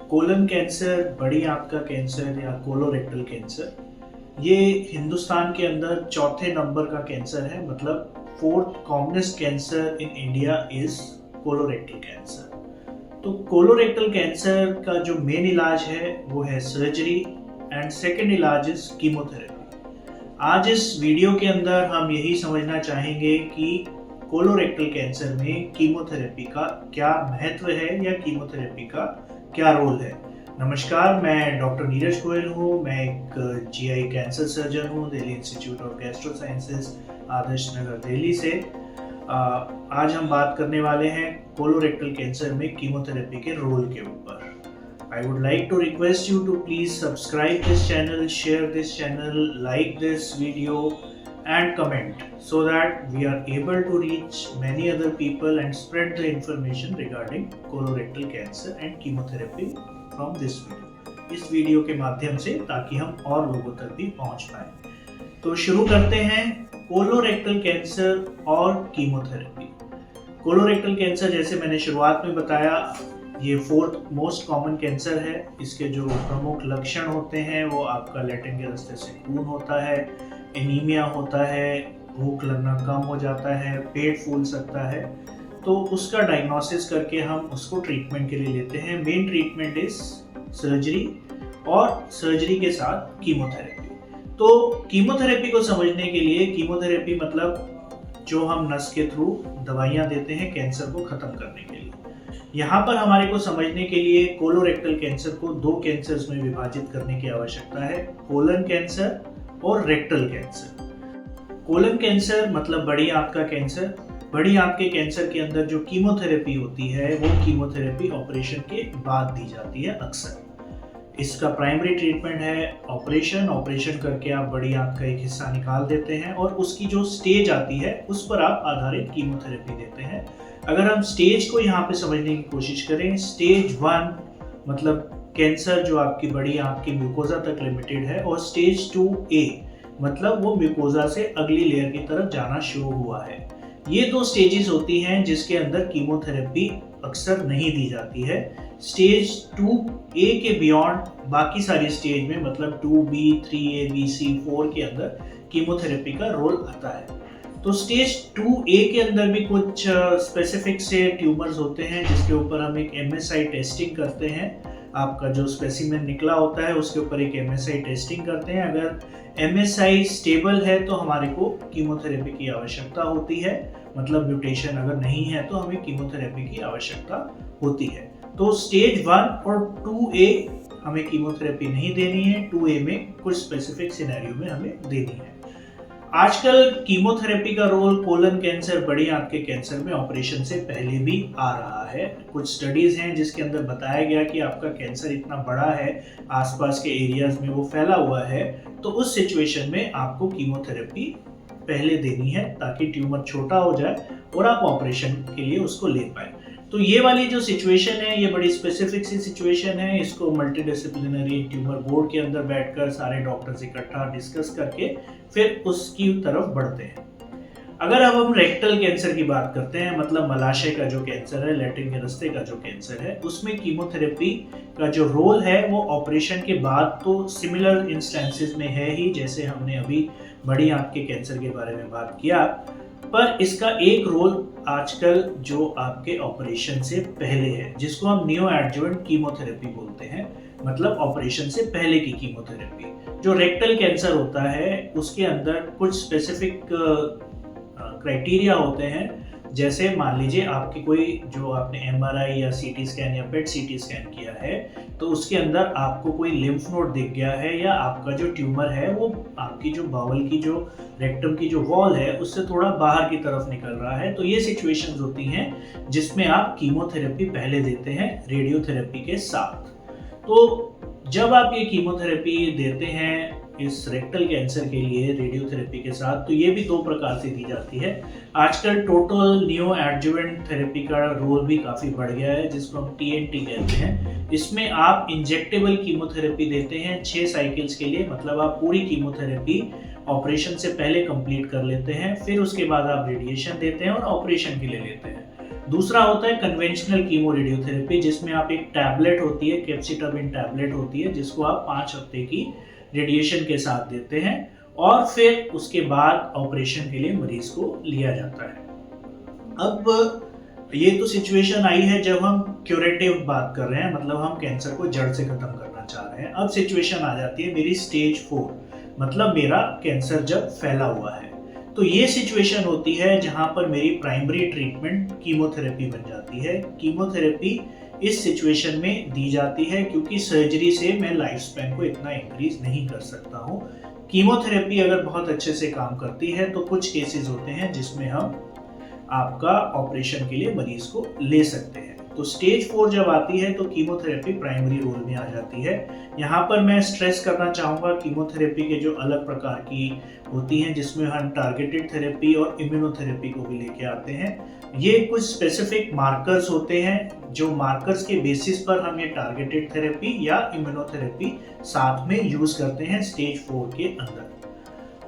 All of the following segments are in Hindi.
कोलन कैंसर, बड़ी आंत का कैंसर या कोलोरेक्टल कैंसर, ये हिंदुस्तान के अंदर चौथे नंबर का कैंसर है। मतलब fourth commonest cancer in India is colorectal cancer. तो कोलोरेक्टल कैंसर का जो मेन इलाज है वो है सर्जरी एंड सेकेंड इलाज इज कीमोथेरेपी। आज इस वीडियो के अंदर हम यही समझना चाहेंगे कि कोलोरेक्टल कैंसर में कीमोथेरेपी का क्या महत्व है या कीमोथेरेपी का क्या रोल है। नमस्कार, मैं डॉक्टर नीरज गोयल हूँ। मैं एक जीआई कैंसर सर्जन हूँ, Delhi institute of gastro sciences, Adarsh Nagar, Delhi से। आज हम बात करने वाले हैं कोलोरेक्टल कैंसर में कीमोथेरेपी के रोल के ऊपर। I would like to request you to please subscribe this channel, share this channel, like this video and comment so that we are able to reach many other people and spread the information regarding colorectal cancer and chemotherapy from this video. इस वीडियो के माध्यम से, ताकि हम और लोगों तक भी पहुंच पाए। तो शुरू करते हैं कोलोरेक्टल कैंसर और कीमोथेरेपी। कोलोरेक्टल कैंसर, जैसे मैंने शुरुआत में बताया, ये फोर्थ मोस्ट कॉमन कैंसर है। इसके जो प्रमुख लक्षण होते हैं वो आपका लैट्रिन के रास्ते से खून होता है, एनीमिया होता है, भूख लगना कम हो जाता है, पेट फूल सकता है। तो उसका डायग्नोसिस करके हम उसको ट्रीटमेंट के लिए लेते हैं। मेन ट्रीटमेंट इज सर्जरी और सर्जरी के साथ कीमोथेरेपी। तो कीमोथेरेपी को समझने के लिए, कीमोथेरेपी मतलब जो हम नस के थ्रू दवाइयाँ देते हैं कैंसर को खत्म करने के लिए। यहाँ पर हमारे को समझने के लिए कोलोरेक्टल कैंसर को दो कैंसर्स में विभाजित करने की आवश्यकता है, कोलन कैंसर और रेक्टल कैंसर। कोलन कैंसर मतलब बड़ी आंत का कैंसर। बड़ी आंत के कैंसर के अंदर जो कीमोथेरेपी होती है वो कीमोथेरेपी ऑपरेशन के बाद दी जाती है अक्सर। इसका प्राइमरी ट्रीटमेंट है ऑपरेशन। ऑपरेशन करके आप बड़ी आंत का एक हिस्सा निकाल देते हैं और उसकी जो स्टेज आती है उस पर आप आधारित कीमोथेरेपी देते हैं। अगर हम स्टेज को यहाँ पे समझने की कोशिश करें, स्टेज 1 मतलब कैंसर जो आपकी बड़ी आंत की म्यूकोजा तक लिमिटेड है, और स्टेज 2A मतलब वो म्यूकोजा से अगली लेयर की तरफ जाना शुरू हुआ है। ये दो स्टेजेस होती हैं जिसके अंदर कीमोथेरेपी अक्सर नहीं दी जाती है। स्टेज 2A के बियॉन्ड बाकी सारी स्टेज में, मतलब 2B, 3A, B, C, 4 के अंदर कीमोथेरेपी का रोल आता है। तो स्टेज 2A के अंदर भी कुछ स्पेसिफिक से ट्यूमर्स होते हैं जिसके ऊपर हम एक MSI टेस्टिंग करते हैं। आपका जो स्पेसिमेन निकला होता है उसके ऊपर एक MSI टेस्टिंग करते हैं। अगर MSI स्टेबल है तो हमारे को कीमोथेरेपी की आवश्यकता होती है। मतलब म्यूटेशन अगर नहीं है तो हमें कीमोथेरेपी की आवश्यकता होती है। तो स्टेज 1 और 2A हमें कीमोथेरेपी नहीं देनी है, 2A में कुछ स्पेसिफिक सिनेरियो में हमें देनी है। आजकल कीमोथेरेपी का रोल कोलन कैंसर, बड़ी आंत के कैंसर में ऑपरेशन से पहले भी आ रहा है। कुछ स्टडीज हैं जिसके अंदर बताया गया कि आपका कैंसर इतना बड़ा है, आसपास के एरियाज में वो फैला हुआ है, तो उस सिचुएशन में आपको कीमोथेरेपी पहले देनी है ताकि ट्यूमर छोटा हो जाए और आप ऑपरेशन के लिए उसको ले पाए। तो ये वाली जो सिचुएशन है ये बड़ी स्पेसिफिक सी सिचुएशन है। इसको मल्टीडिसिप्लिनरी ट्यूमर बोर्ड के अंदर बैठकर सारे डॉक्टर्स इकट्ठा डिस्कस करके फिर उसकी तरफ बढ़ते हैं। अगर अब हम रेक्टल कैंसर की बात करते हैं, मतलब मलाशय का जो कैंसर है, लैट्रिन के रास्ते का जो कैंसर है, उसमें कीमोथेरेपी का जो रोल है वो ऑपरेशन के बाद तो सिमिलर इंस्टेंसेस में है ही, जैसे हमने अभी बड़ी आंत के कैंसर के बारे में बात किया। पर इसका एक रोल आजकल जो आपके ऑपरेशन से पहले है, जिसको हम नियो एडजुवेंट कीमोथेरेपी बोलते हैं, मतलब ऑपरेशन से पहले की कीमोथेरेपी। जो रेक्टल कैंसर होता है उसके अंदर कुछ स्पेसिफिक क्राइटेरिया होते हैं। जैसे मान लीजिए आपकी कोई, जो आपने MRI या CT स्कैन या PET CT स्कैन किया है, तो उसके अंदर आपको कोई लिम्फ नोड दिख गया है, या आपका जो ट्यूमर है वो आपकी जो बाउल की, जो रेक्टम की जो वॉल है उससे थोड़ा बाहर की तरफ निकल रहा है। तो ये सिचुएशंस होती हैं जिसमें आप कीमोथेरेपी पहले देते हैं रेडियोथेरेपी के साथ। तो जब आप ये कीमोथेरेपी देते हैं इस रेक्टल कैंसर के लिए रेडियोथेरेपी के साथ, तो ये भी दो प्रकार से दी जाती है। आजकल टोटल नियो एडजुवेंट थेरेपी का रोल भी काफ़ी बढ़ गया है, जिसको हम TNT कहते हैं। इसमें आप इंजेक्टेबल कीमोथेरेपी देते हैं 6 साइकिल्स के लिए, मतलब आप पूरी कीमोथेरेपी ऑपरेशन से पहले कंप्लीट कर लेते हैं, फिर उसके बाद आप रेडिएशन देते हैं और ऑपरेशन के लिए लेते हैं। दूसरा होता है कन्वेंशनल कीमो रेडियोथेरेपी, जिसमें आप एक टैबलेट होती है, कैप्सिटमिन टैबलेट होती है, जिसको आप 5 हफ्ते की रेडिएशन के साथ देते हैं और फिर उसके बाद ऑपरेशन के लिए मरीज को लिया जाता है। अब ये तो सिचुएशन आई है जब हम क्यूरेटिव बात कर रहे हैं, मतलब हम कैंसर को जड़ से खत्म करना चाह रहे हैं। अब सिचुएशन आ जाती है मेरी स्टेज 4, मतलब मेरा कैंसर जब फैला हुआ है। तो ये सिचुएशन होती है जहां पर मेरी प्राइमरी ट्रीटमेंट कीमोथेरेपी बन जाती है। कीमोथेरेपी इस सिचुएशन में दी जाती है क्योंकि सर्जरी से मैं लाइफ स्पैन को इतना इंक्रीज नहीं कर सकता हूँ। कीमोथेरेपी अगर बहुत अच्छे से काम करती है तो कुछ केसेस होते हैं जिसमें हम आपका ऑपरेशन के लिए मरीज को ले सकते हैं। तो स्टेज 4 जब आती है तो कीमोथेरेपी प्राइमरी रोल में आ जाती है। यहाँ पर मैं स्ट्रेस करना चाहूँगा कीमोथेरेपी के जो अलग प्रकार की होती हैं, जिसमें हम टारगेटेड थेरेपी और इम्यूनोथेरेपी को भी लेके आते हैं। ये कुछ स्पेसिफिक मार्कर्स होते हैं, जो मार्कर्स के बेसिस पर हम ये टारगेटेड थेरेपी या इम्यूनोथेरेपी साथ में यूज करते हैं स्टेज 4 के अंदर।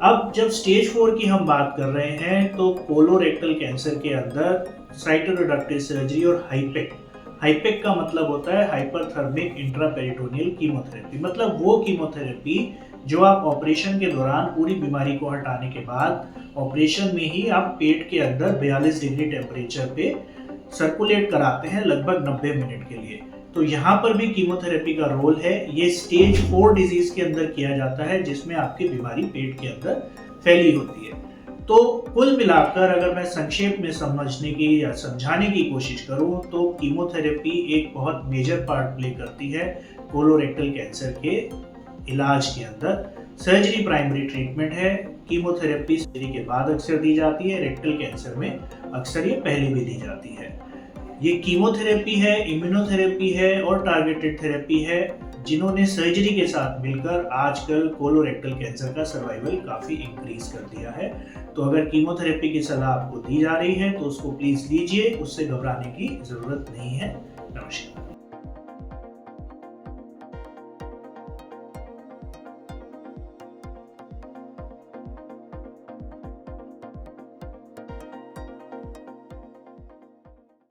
अब जब स्टेज 4 की हम बात कर रहे हैं तो कोलोरेक्टल कैंसर के अंदर साइटोरेडक्टिव सर्जरी और हाइपेक का मतलब होता है हाइपरथर्मिक इंट्रापेरिटोनियल कीमोथेरेपी, मतलब वो कीमोथेरेपी जो आप ऑपरेशन के दौरान पूरी बीमारी को हटाने के बाद ऑपरेशन में ही आप पेट के अंदर 42 डिग्री टेम्परेचर पे सर्कुलेट कराते हैं लगभग 90 मिनट के लिए। तो यहाँ पर भी कीमोथेरेपी का रोल है। ये स्टेज 4 डिजीज के अंदर किया जाता है जिसमें आपकी बीमारी पेट के अंदर फैली होती है। तो कुल मिलाकर अगर मैं संक्षेप में समझने की या समझाने की कोशिश करूं तो कीमोथेरेपी एक बहुत मेजर पार्ट प्ले करती है कोलोरेक्टल कैंसर के इलाज के अंदर। सर्जरी प्राइमरी ट्रीटमेंट है। कीमोथेरेपी सर्जरी के बाद अक्सर दी जाती है, रेक्टल कैंसर में अक्सर ये पहले भी दी जाती है। ये कीमोथेरेपी है, इम्यूनोथेरेपी है और टारगेटेड थेरेपी है, जिन्होंने सर्जरी के साथ मिलकर आजकल कोलोरेक्टल कैंसर का सर्वाइवल काफ़ी इंक्रीज कर दिया है। तो अगर कीमोथेरेपी की सलाह आपको दी जा रही है तो उसको प्लीज़ लीजिए, उससे घबराने की ज़रूरत नहीं है। नमस्कार।